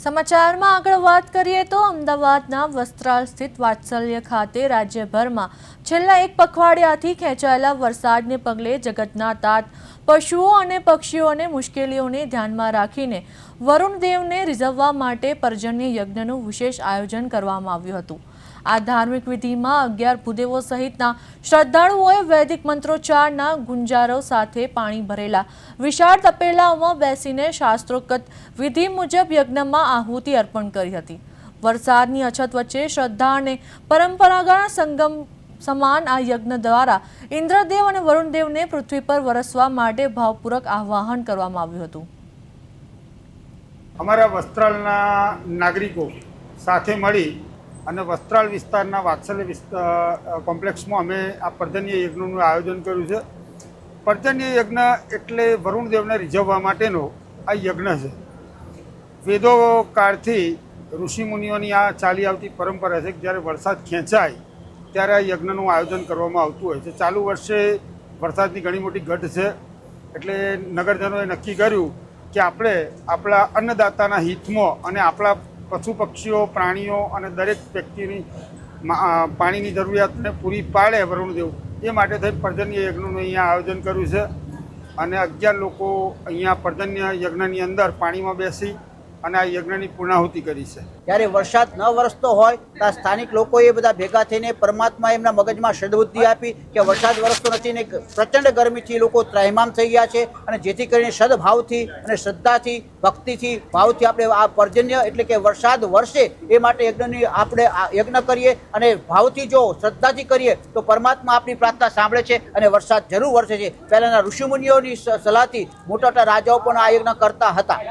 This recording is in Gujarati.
સમાચારમાં આગળ વાત કરીએ તો અમદાવાદના વસ્ત્રાલ સ્થિત વાત્સલ્ય ખાતે રાજ્યભરમાં છેલ્લા એક પખવાડિયાથી ખેંચાયેલા વરસાદને પગલે જગતના તાત પશુઓ અને પક્ષીઓને મુશ્કેલીઓને ધ્યાનમાં રાખીને વરુણ દેવને રીઝવવા માટે પર્જન્ય યજ્ઞનું વિશેષ આયોજન કરવામાં આવ્યું હતું। આ ધાર્મિક વિધિમાં 11 ભૂદેવો સહિતના શ્રદ્ધાળુઓએ વૈદિક મંત્રોચ્ચારના ગુંજારવ સાથે પાણી ભરેલા વિશાળ તપેલાઓમાં બેસીને શાસ્ત્રોક્ત વિધિ મુજબ યજ્ઞમાં આહુતિ અર્પણ કરી હતી। વરસાદની અછત વચ્ચે શ્રદ્ધા અને પરંપરાગત સંગમ સમાન આ યજ્ઞ દ્વારા ઇન્દ્રદેવ અને વરુણદેવને પૃથ્વી પર વરસવા માટે ભાવપૂર્વક આહ્વાન કરવામાં આવ્યું હતું। અમારા વસ્ત્રાલના નાગરિકો સાથે મળી અને વસ્ત્રાલ વિસ્તારના વાત્સલ્ય કોમ્પ્લેક્સમાં અમે આ પર્જન્ય યજ્ઞનું આયોજન કર્યું છે। પર્જન્ય યજ્ઞ એટલે વરુણદેવને રીઝવવા માટેનો આ યજ્ઞ છે। વેદો કાળથી ઋષિમુનિઓની આ ચાલી આવતી પરંપરા છે કે જ્યારે વરસાદ ખેંચાય ત્યારે આ યજ્ઞનું આયોજન કરવામાં આવતું હોય છે। ચાલુ વર્ષે વરસાદની ઘણી મોટી ઘટ છે એટલે નગરજનોએ નક્કી કર્યું કે આપણે આપણા અન્નદાતાના હિતમાં અને આપણા પશુ પક્ષીઓ પ્રાણીઓ અને દરેક વ્યક્તિની પાણીની જરૂરિયાતને પૂરી પાડે વરુણદેવ એ માટે થઈ પર્જન્ય યજ્ઞનું અહીંયા આયોજન કર્યું છે અને 11 લોકો અહીંયા પર્જન્ય યજ્ઞની અંદર પાણીમાં બેસી અને આ યજ્ઞની પૂર્ણાહુતિ કરી છે। જ્યારે વરસાદ ન વરસતો હોય ત્યાં સ્થાનિક લોકોએ બધા ભેગા થઈને પરમાત્મા એમના મગજમાં સદબુદ્ધિ આપી કે વરસાદ વરસતો નથી ને પ્રચંડ ગરમીથી લોકો ત્રાહિમામ થઈ ગયા છે અને જેથી કરીને સદભાવથી અને શ્રદ્ધાથી ભક્તિથી ભાવથી આપણે આ પર્જન્ય એટલે કે વરસાદ વરસે એ માટે યજ્ઞની આપણે યજ્ઞ કરીએ અને ભાવથી જો શ્રદ્ધાથી કરીએ તો પરમાત્મા આપણી પ્રાર્થના સાંભળે છે અને વરસાદ જરૂર વરસે છે। પહેલાંના ઋષિમુનિઓની સલાહથી મોટા મોટા રાજાઓ પણ આ યજ્ઞ કરતા હતા।